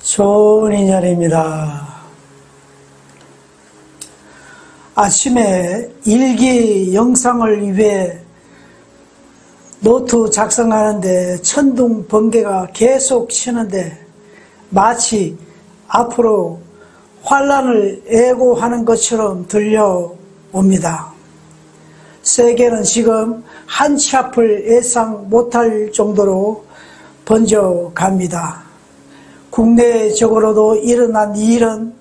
좋은 인연입니다. 아침에 일기 영상을 위해 노트 작성하는데 천둥 번개가 계속 치는데 마치 앞으로 환란을 예고하는 것처럼 들려옵니다. 세계는 지금 한 치 앞을 예상 못할 정도로 번져갑니다. 국내적으로도 일어난 이 일은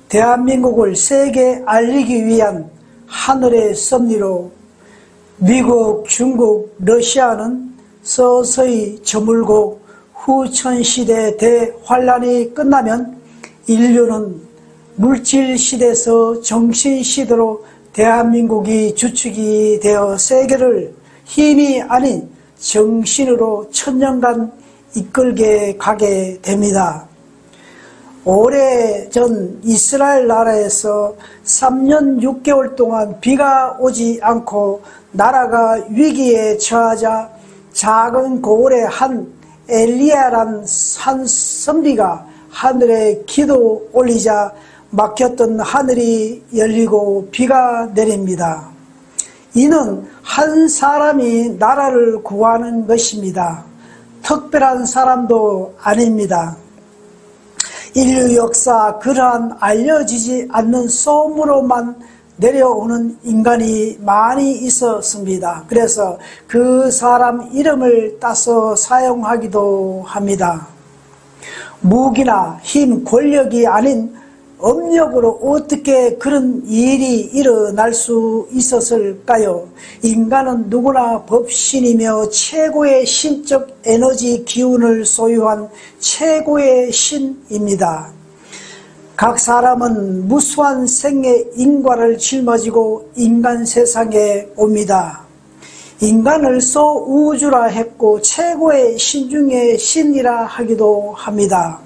대한민국을 세계에 알리기 위한 하늘의 섭리로 미국, 중국, 러시아는 서서히 저물고 후천시대 대환란이 끝나면 인류는 물질시대에서 정신시대로 대한민국이 주축이 되어 세계를 힘이 아닌 정신으로 천년간 이끌게 가게 됩니다. 오래전 이스라엘 나라에서 3년 6개월 동안 비가 오지 않고 나라가 위기에 처하자 작은 고을의 한 엘리야란 한 선비가 하늘에 기도 올리자 막혔던 하늘이 열리고 비가 내립니다. 이는 한 사람이 나라를 구하는 것입니다. 특별한 사람도 아닙니다. 인류 역사 그러한 알려지지 않는 소문으로만 내려오는 인간이 많이 있었습니다. 그래서 그 사람 이름을 따서 사용하기도 합니다. 무기나 힘, 권력이 아닌 업력으로 어떻게 그런 일이 일어날 수 있었을까요? 인간은 누구나 법신이며 최고의 신적 에너지 기운을 소유한 최고의 신입니다. 각 사람은 무수한 생의 인과를 짊어지고 인간 세상에 옵니다. 인간을 소우주라 했고 최고의 신 중에 신이라 하기도 합니다.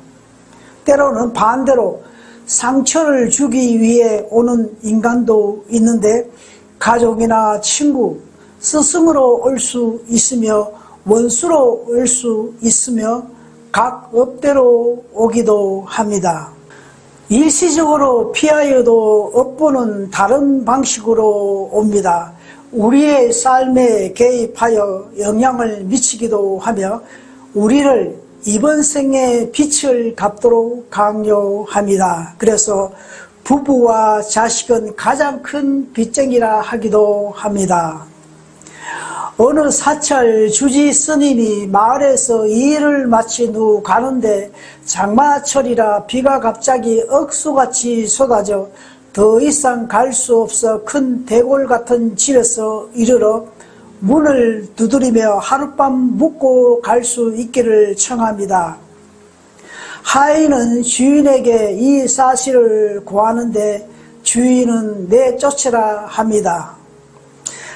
때로는 반대로 상처를 주기 위해 오는 인간도 있는데 가족이나 친구, 스승으로 올 수 있으며 원수로 올 수 있으며 각 업대로 오기도 합니다. 일시적으로 피하여도 업보는 다른 방식으로 옵니다. 우리의 삶에 개입하여 영향을 미치기도 하며 우리를 이번 생에 빛을 갚도록 강요합니다. 그래서 부부와 자식은 가장 큰 빚쟁이라 하기도 합니다. 어느 사찰 주지 스님이 마을에서 일을 마친 후 가는데 장마철이라 비가 갑자기 억수같이 쏟아져 더 이상 갈 수 없어 큰 대골 같은 집에서 이르러 문을 두드리며 하룻밤 묵고 갈 수 있기를 청합니다. 하인은 주인에게 이 사실을 고하는데 주인은 내쫓으라 합니다.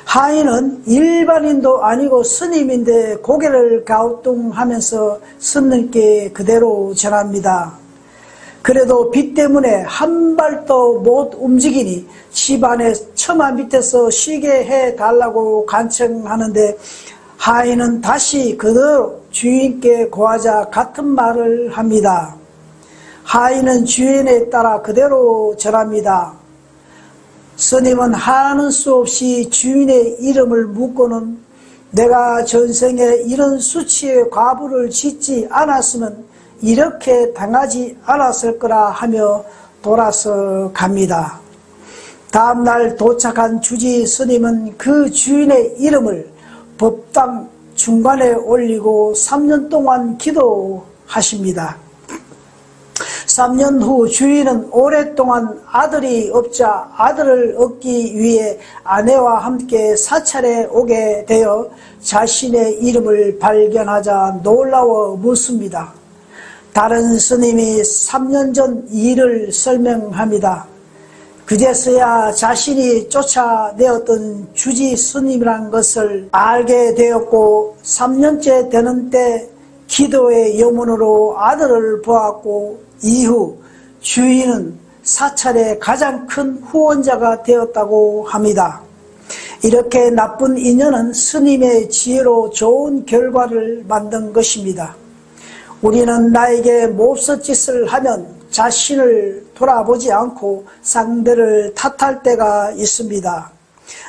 하인은 일반인도 아니고 스님인데 고개를 갸우뚱하면서 스님께 그대로 전합니다. 그래도 비 때문에 한 발도 못 움직이니 집안의 처마 밑에서 쉬게 해달라고 간청하는데 하인은 다시 그대로 주인께 고하자 같은 말을 합니다. 하인은 주인에 따라 그대로 절합니다. 스님은 하는 수 없이 주인의 이름을 묻고는 내가 전생에 이런 수치의 과부를 짓지 않았으면 이렇게 당하지 않았을 거라 하며 돌아서 갑니다. 다음날 도착한 주지 스님은 그 주인의 이름을 법당 중간에 올리고 3년 동안 기도하십니다. 3년 후 주인은 오랫동안 아들이 없자 아들을 얻기 위해 아내와 함께 사찰에 오게 되어 자신의 이름을 발견하자 놀라워 묻습니다. 다른 스님이 3년 전 일을 설명합니다. 그제서야 자신이 쫓아내었던 주지 스님이란 것을 알게 되었고 3년째 되는 때 기도의 염원으로 아들을 보았고 이후 주인은 사찰의 가장 큰 후원자가 되었다고 합니다. 이렇게 나쁜 인연은 스님의 지혜로 좋은 결과를 만든 것입니다. 우리는 나에게 몹쓸 짓을 하면 자신을 돌아보지 않고 상대를 탓할 때가 있습니다.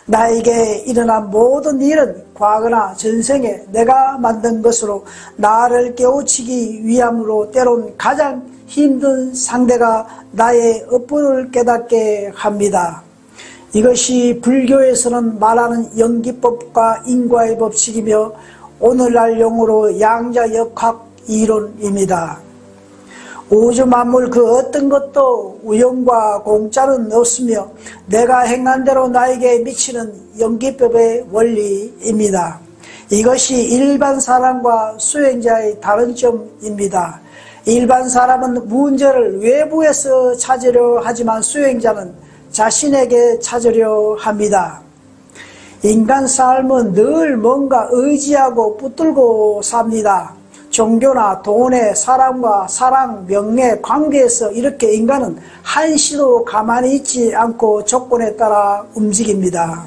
나에게 일어난 모든 일은 과거나 전생에 내가 만든 것으로 나를 깨우치기 위함으로 때론 가장 힘든 상대가 나의 업보를 깨닫게 합니다. 이것이 불교에서는 말하는 연기법과 인과의 법칙이며 오늘날 용어로 양자역학 이론입니다. 우주 만물 그 어떤 것도 우연과 공짜는 없으며 내가 행한 대로 나에게 미치는 연기법의 원리입니다. 이것이 일반 사람과 수행자의 다른 점입니다. 일반 사람은 문제를 외부에서 찾으려 하지만 수행자는 자신에게 찾으려 합니다. 인간 삶은 늘 뭔가 의지하고 붙들고 삽니다. 종교나 돈에 사람과 사랑, 명예, 관계에서 이렇게 인간은 한시도 가만히 있지 않고 조건에 따라 움직입니다.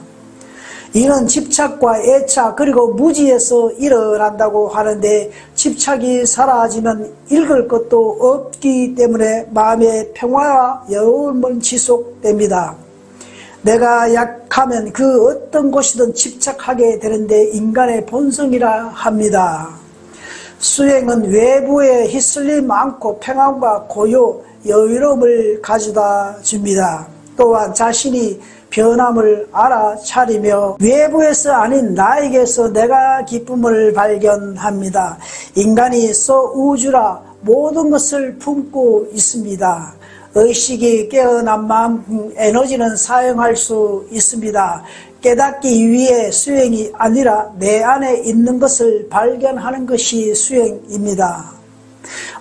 이는 집착과 애착 그리고 무지에서 일어난다고 하는데 집착이 사라지면 읽을 것도 없기 때문에 마음의 평화와 여울은 지속됩니다. 내가 약하면 그 어떤 곳이든 집착하게 되는데 인간의 본성이라 합니다. 수행은 외부에 휩쓸림 않고 평안과 고요, 여유로움을 가져다 줍니다. 또한 자신이 변함을 알아차리며 외부에서 아닌 나에게서 내가 기쁨을 발견합니다. 인간이 소우주라 모든 것을 품고 있습니다. 의식이 깨어난 마음 에너지는 사용할 수 있습니다. 깨닫기 위해 수행이 아니라 내 안에 있는 것을 발견하는 것이 수행입니다.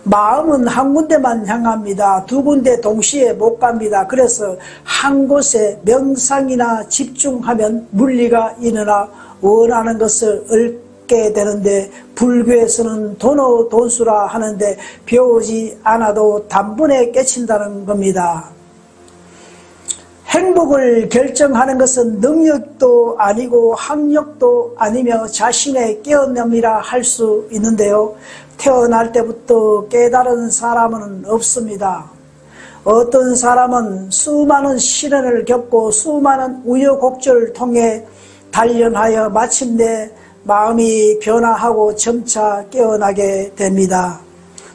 마음은 한 군데만 향합니다. 두 군데 동시에 못 갑니다. 그래서 한 곳에 명상이나 집중하면 물리가 일어나 원하는 것을 얻게 되는데 불교에서는 돈수라 하는데 배우지 않아도 단번에 깨친다는 겁니다. 행복을 결정하는 것은 능력도 아니고 학력도 아니며 자신의 깨어남이라 할 수 있는데요. 태어날 때부터 깨달은 사람은 없습니다. 어떤 사람은 수많은 시련을 겪고 수많은 우여곡절을 통해 단련하여 마침내 마음이 변화하고 점차 깨어나게 됩니다.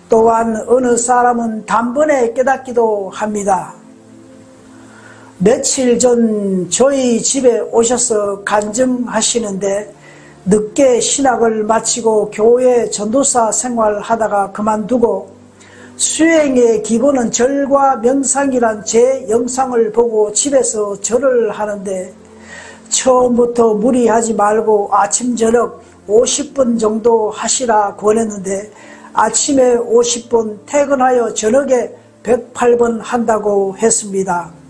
또한 어느 사람은 단번에 깨닫기도 합니다. 며칠 전 저희 집에 오셔서 간증하시는데 늦게 신학을 마치고 교회 전도사 생활하다가 그만두고 수행의 기본은 절과 명상이란 제 영상을 보고 집에서 절을 하는데 처음부터 무리하지 말고 아침 저녁 50분 정도 하시라 권했는데 아침에 50분 퇴근하여 저녁에 108번 한다고 했습니다.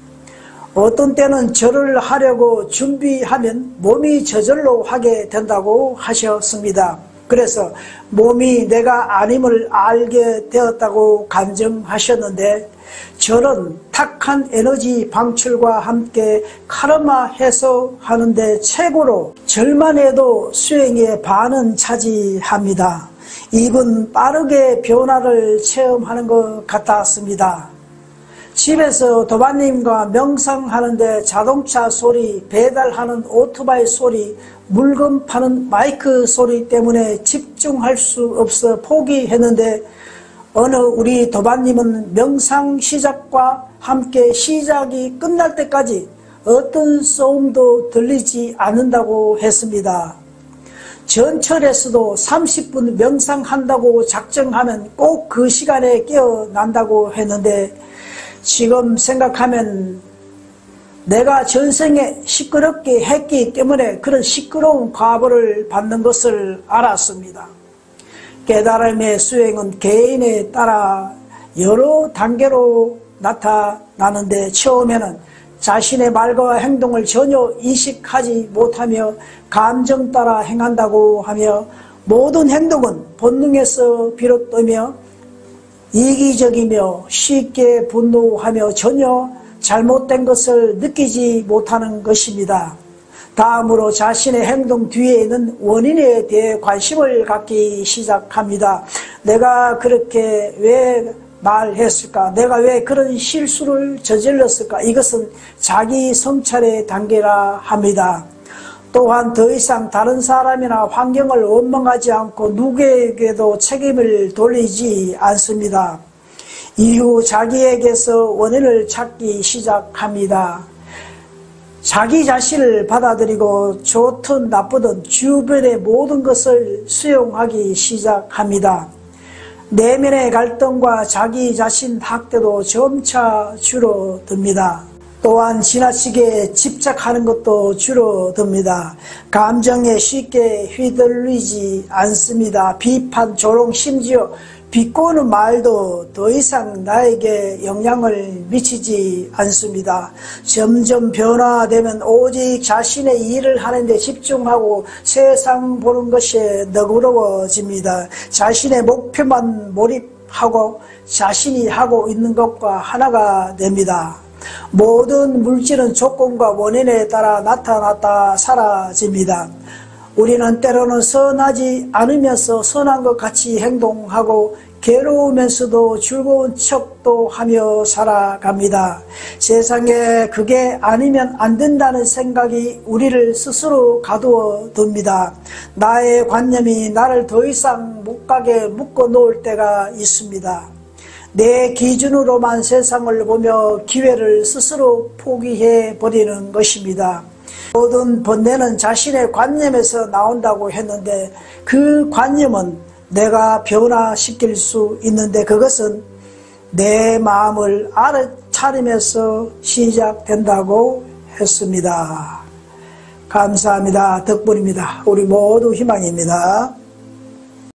어떤 때는 절을 하려고 준비하면 몸이 저절로 하게 된다고 하셨습니다. 그래서 몸이 내가 아님을 알게 되었다고 간증하셨는데 절은 탁한 에너지 방출과 함께 카르마 해소하는데 최고로 절만 해도 수행의 반은 차지합니다. 이분 빠르게 변화를 체험하는 것 같았습니다. 집에서 도반님과 명상하는데 자동차 소리, 배달하는 오토바이 소리, 물건 파는 마이크 소리 때문에 집중할 수 없어 포기했는데 어느 우리 도반님은 명상 시작과 함께 시작이 끝날 때까지 어떤 소음도 들리지 않는다고 했습니다. 전철에서도 30분 명상한다고 작정하면 꼭 그 시간에 깨어난다고 했는데 지금 생각하면 내가 전생에 시끄럽게 했기 때문에 그런 시끄러운 과보를 받는 것을 알았습니다. 깨달음의 수행은 개인에 따라 여러 단계로 나타나는데 처음에는 자신의 말과 행동을 전혀 인식하지 못하며 감정 따라 행한다고 하며 모든 행동은 본능에서 비롯되며 이기적이며 쉽게 분노하며 전혀 잘못된 것을 느끼지 못하는 것입니다. 다음으로 자신의 행동 뒤에 있는 원인에 대해 관심을 갖기 시작합니다. 내가 그렇게 왜 말했을까? 내가 왜 그런 실수를 저질렀을까? 이것은 자기 성찰의 단계라 합니다. 또한 더 이상 다른 사람이나 환경을 원망하지 않고 누구에게도 책임을 돌리지 않습니다. 이후 자기에게서 원인을 찾기 시작합니다. 자기 자신을 받아들이고 좋든 나쁘든 주변의 모든 것을 수용하기 시작합니다. 내면의 갈등과 자기 자신 학대도 점차 줄어듭니다. 또한 지나치게 집착하는 것도 줄어듭니다. 감정에 쉽게 휘둘리지 않습니다. 비판, 조롱, 심지어 비꼬는 말도 더 이상 나에게 영향을 미치지 않습니다. 점점 변화되면 오직 자신의 일을 하는 데 집중하고 세상 보는 것이 너그러워집니다. 자신의 목표만 몰입하고 자신이 하고 있는 것과 하나가 됩니다. 모든 물질은 조건과 원인에 따라 나타났다 사라집니다. 우리는 때로는 선하지 않으면서 선한 것 같이 행동하고 괴로우면서도 즐거운 척도 하며 살아갑니다. 세상에 그게 아니면 안 된다는 생각이 우리를 스스로 가두어 둡니다. 나의 관념이 나를 더 이상 못 가게 묶어 놓을 때가 있습니다. 내 기준으로만 세상을 보며 기회를 스스로 포기해 버리는 것입니다. 모든 번뇌는 자신의 관념에서 나온다고 했는데 그 관념은 내가 변화시킬 수 있는데 그것은 내 마음을 알아차리면서 시작된다고 했습니다. 감사합니다. 덕분입니다. 우리 모두 희망입니다.